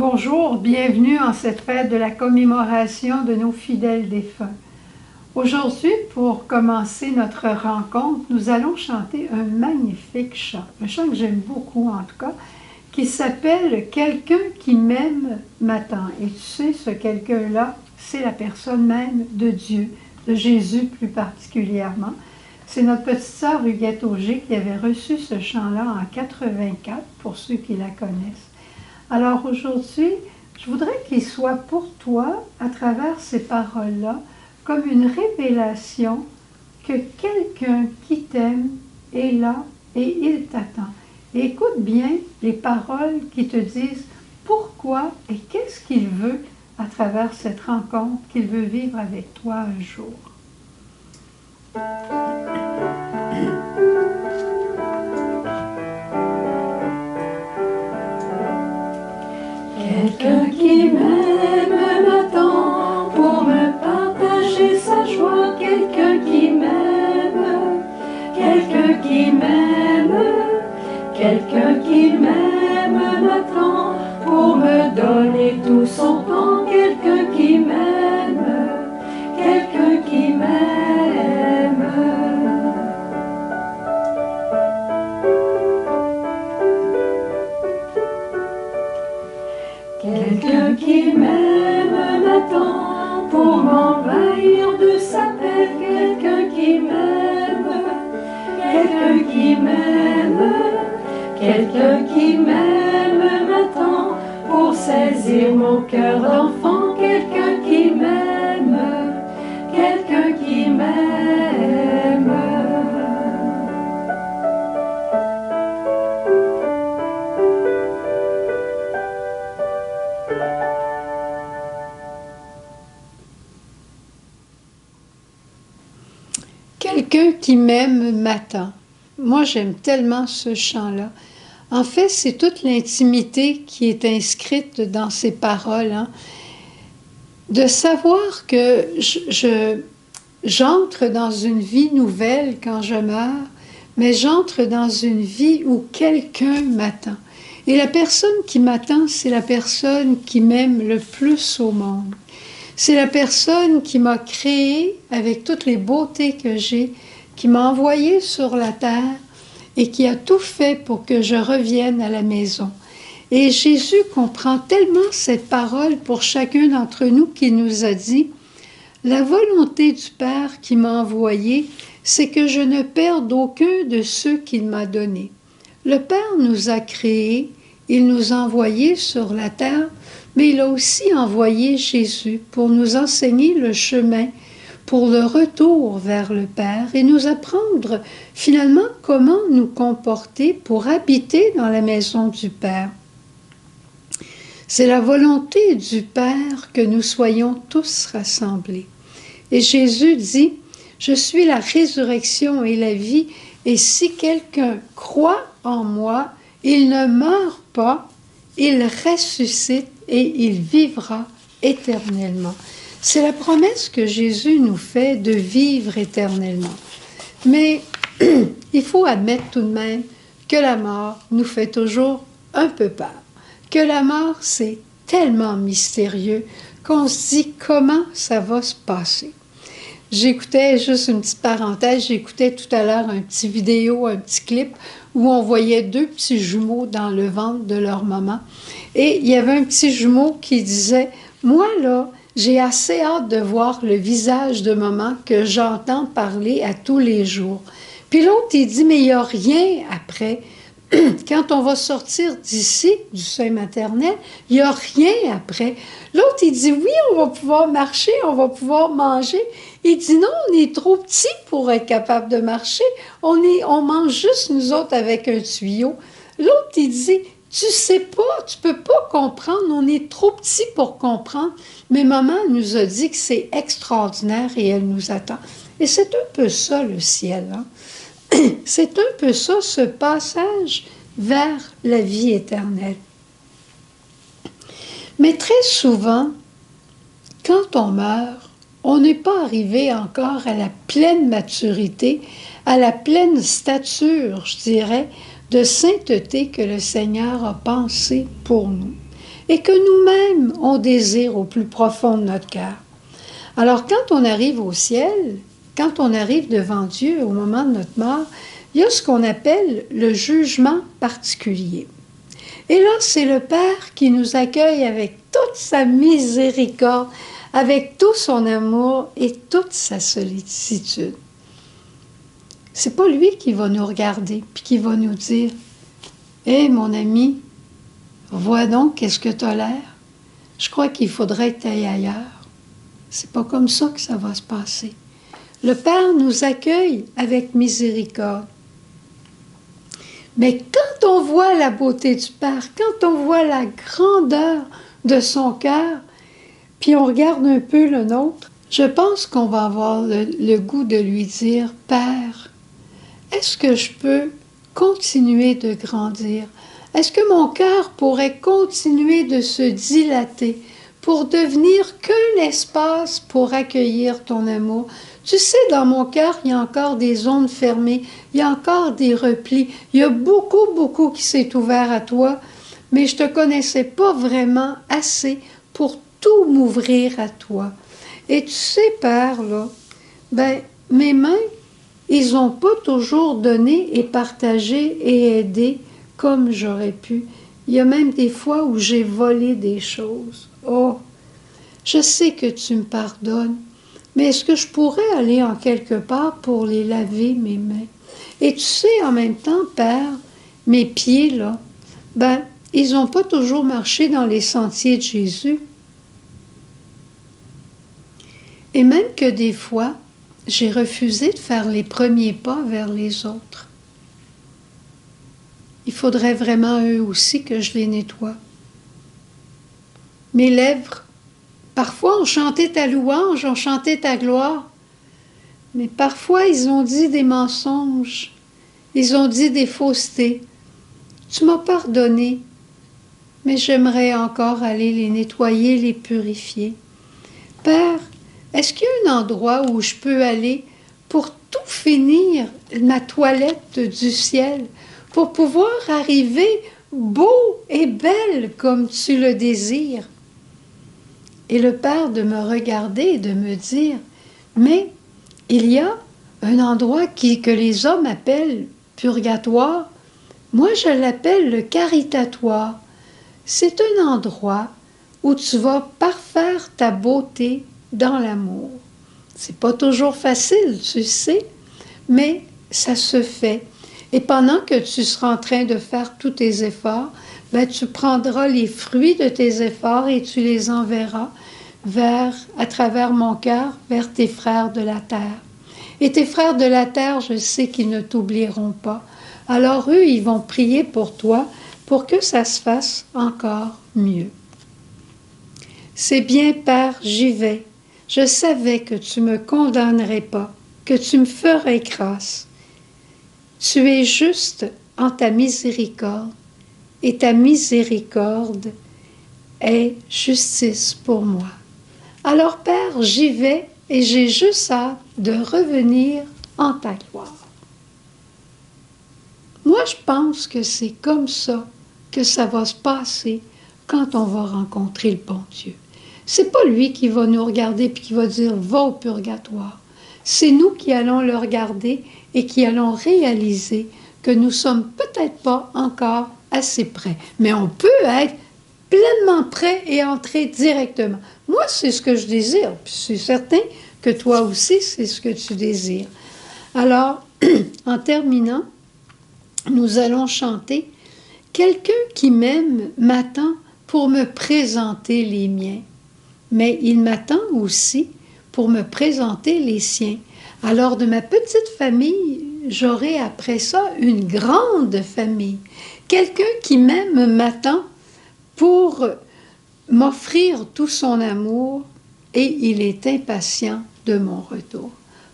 Bonjour, bienvenue en cette fête de la commémoration de nos fidèles défunts. Aujourd'hui, pour commencer notre rencontre, nous allons chanter un magnifique chant, un chant que j'aime beaucoup en tout cas, qui s'appelle « Quelqu'un qui m'aime m'attend ». Et tu sais, ce quelqu'un-là, c'est la personne même de Dieu, de Jésus plus particulièrement. C'est notre petite sœur Huguette Auger qui avait reçu ce chant-là en 84, pour ceux qui la connaissent. Alors aujourd'hui, je voudrais qu'il soit pour toi, à travers ces paroles-là, comme une révélation que quelqu'un qui t'aime est là et il t'attend. Et écoute bien les paroles qui te disent pourquoi et qu'est-ce qu'il veut à travers cette rencontre qu'il veut vivre avec toi un jour. Quelqu'un qui m'aime m'attend pour me partager sa joie. Quelqu'un qui m'aime, quelqu'un qui m'aime, quelqu'un qui m'aime m'attend pour me donner tout son temps. Quelqu'un qui m'aime, quelqu'un qui m'aime. Quelqu'un qui m'aime m'attend pour m'envahir de sa paix. Quelqu'un qui m'aime, quelqu'un qui m'aime, quelqu'un qui m'aime m'attend pour saisir mon cœur d'enfant. Quelqu'un qui m'aime, quelqu'un qui m'aime. Quelqu'un qui m'aime m'attend. Moi, j'aime tellement ce chant-là. En fait, c'est toute l'intimité qui est inscrite dans ces paroles. De savoir que j'entre dans une vie nouvelle quand je meurs, mais j'entre dans une vie où quelqu'un m'attend. Et la personne qui m'attend, c'est la personne qui m'aime le plus au monde. C'est la personne qui m'a créé avec toutes les beautés que j'ai, qui m'a envoyé sur la terre et qui a tout fait pour que je revienne à la maison. Et Jésus comprend tellement cette parole pour chacun d'entre nous qu'il nous a dit « La volonté du Père qui m'a envoyé, c'est que je ne perde aucun de ceux qu'il m'a donnés. Le Père nous a créés, il nous a envoyés sur la terre, mais il a aussi envoyé Jésus pour nous enseigner le chemin pour le retour vers le Père et nous apprendre finalement comment nous comporter pour habiter dans la maison du Père. C'est la volonté du Père que nous soyons tous rassemblés. Et Jésus dit, « Je suis la résurrection et la vie, et si quelqu'un croit en moi, il ne meurt pas, il ressuscite et il vivra éternellement. » C'est la promesse que Jésus nous fait de vivre éternellement. Mais il faut admettre tout de même que la mort nous fait toujours un peu peur. Que la mort, c'est tellement mystérieux qu'on se dit comment ça va se passer. J'écoutais, juste une petite parenthèse, j'écoutais tout à l'heure un petit vidéo, un petit clip où on voyait deux petits jumeaux dans le ventre de leur maman. Et il y avait un petit jumeau qui disait « Moi, là, j'ai assez hâte de voir le visage de maman que j'entends parler à tous les jours. » Puis l'autre, il dit « Mais il n'y a rien après. Quand on va sortir d'ici, du sein maternel, il n'y a rien après. » L'autre, il dit « Oui, on va pouvoir marcher, on va pouvoir manger. » Il dit « Non, on est trop petits pour être capable de marcher. On mange juste nous autres avec un tuyau. » L'autre, il dit « Tu sais pas, tu peux pas comprendre, on est trop petits pour comprendre. » Mais maman nous a dit que c'est extraordinaire et elle nous attend. Et c'est un peu ça le ciel, hein? C'est un peu ça, ce passage vers la vie éternelle. Mais très souvent, quand on meurt, on n'est pas arrivé encore à la pleine maturité, à la pleine stature, je dirais, de sainteté que le Seigneur a pensé pour nous. et que nous-mêmes, on désire au plus profond de notre cœur. Alors, quand on arrive au ciel, quand on arrive devant Dieu au moment de notre mort, il y a ce qu'on appelle le jugement particulier. Et là, c'est le Père qui nous accueille avec toute sa miséricorde, avec tout son amour et toute sa sollicitude. C'est pas lui qui va nous regarder puis qui va nous dire « Hé, mon ami, vois donc qu'est-ce que tu as l'air. Je crois qu'il faudrait que tu ailles ailleurs. » C'est pas comme ça que ça va se passer. Le Père nous accueille avec miséricorde. Mais quand on voit la beauté du Père, quand on voit la grandeur de son cœur, puis on regarde un peu le nôtre, je pense qu'on va avoir le goût de lui dire « Père, est-ce que je peux continuer de grandir? Est-ce que mon cœur pourrait continuer de se dilater pour devenir qu'un espace pour accueillir ton amour? Tu sais, dans mon cœur, il y a encore des zones fermées, il y a encore des replis, il y a beaucoup qui s'est ouvert à toi, mais je ne te connaissais pas vraiment assez pour tout m'ouvrir à toi. Et tu sais, Père, là, mes mains, ils n'ont pas toujours donné et partagé et aidé comme j'aurais pu. Il y a même des fois où j'ai volé des choses. Oh, je sais que tu me pardonnes, mais est-ce que je pourrais aller en quelque part pour les laver, mes mains? Et tu sais, en même temps, Père, mes pieds, là, ils n'ont pas toujours marché dans les sentiers de Jésus. Et même que des fois, j'ai refusé de faire les premiers pas vers les autres. Il faudrait vraiment eux aussi que je les nettoie. Mes lèvres, parfois on chantait ta louange, on chantait ta gloire, mais parfois ils ont dit des mensonges, ils ont dit des faussetés. Tu m'as pardonné, mais j'aimerais encore aller les nettoyer, les purifier. Père, est-ce qu'il y a un endroit où je peux aller pour tout finir ma toilette du ciel, pour pouvoir arriver beau et belle comme tu le désires? Et le Père de me regarder et de me dire, mais il y a un endroit que les hommes appellent purgatoire. Moi, je l'appelle le caritatoire. C'est un endroit où tu vas parfaire ta beauté dans l'amour. C'est pas toujours facile, tu sais, mais ça se fait. Et pendant que tu seras en train de faire tous tes efforts, tu prendras les fruits de tes efforts et tu les enverras à travers mon cœur, vers tes frères de la terre. Et tes frères de la terre, je sais qu'ils ne t'oublieront pas. Alors eux, ils vont prier pour toi pour que ça se fasse encore mieux. C'est bien, Père, j'y vais. Je savais que tu ne me condamnerais pas, que tu me ferais grâce. Tu es juste en ta miséricorde, et ta miséricorde est justice pour moi. Alors, Père, j'y vais et j'ai juste hâte de revenir en ta gloire. Moi, je pense que c'est comme ça que ça va se passer quand on va rencontrer le bon Dieu. C'est pas lui qui va nous regarder et qui va dire « va au purgatoire ». C'est nous qui allons le regarder et qui allons réaliser que nous sommes peut-être pas encore assez prêts. Mais on peut être pleinement prêt et entrer directement. Moi, c'est ce que je désire. Puis c'est certain que toi aussi, c'est ce que tu désires. Alors, en terminant, nous allons chanter « Quelqu'un qui m'aime m'attend pour me présenter les miens. » Mais il m'attend aussi pour me présenter les siens. Alors, de ma petite famille, j'aurai après ça une grande famille. Quelqu'un qui m'aime m'attend pour m'offrir tout son amour et il est impatient de mon retour.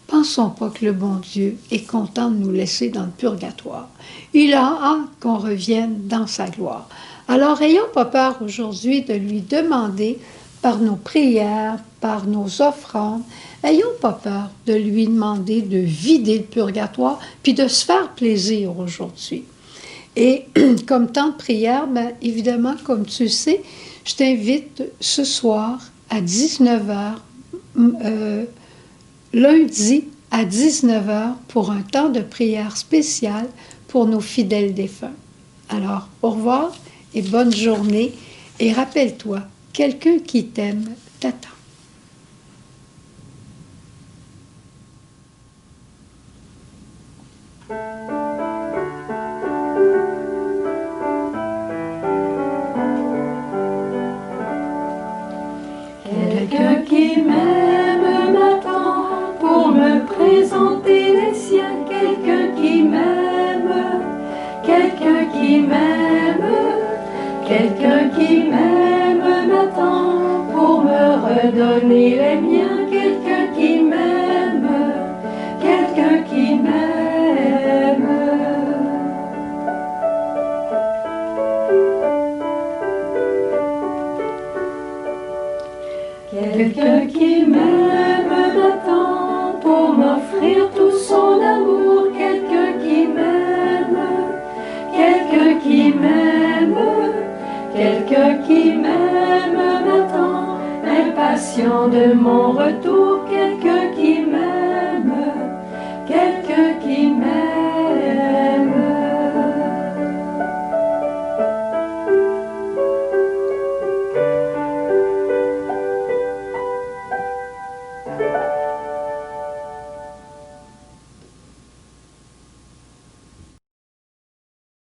Pensons pas que le bon Dieu est content de nous laisser dans le purgatoire. Il a hâte qu'on revienne dans sa gloire. Alors, ayons pas peur aujourd'hui de lui demander par nos prières, par nos offrandes, ayons pas peur de lui demander de vider le purgatoire puis de se faire plaisir aujourd'hui. Et comme temps de prière, ben, évidemment, comme tu le sais, je t'invite ce soir à 19h, lundi à 19h, pour un temps de prière spécial pour nos fidèles défunts. Alors, au revoir et bonne journée. Et rappelle-toi, quelqu'un qui t'aime t'attend. Quelqu'un qui m'aime m'attend pour me présenter les siens. Quelqu'un qui m'aime, quelqu'un qui m'aime, quelqu'un qui m'aime m'attend pour me redonner les miens. Quelqu'un qui m'aime, quelqu'un qui m'aime. Quelqu'un qui m'aime m'attend pour m'offrir tout son amour. Quelqu'un qui m'aime, quelqu'un qui m'aime, quelqu'un qui m'aime m'attend, impatient de mon retour.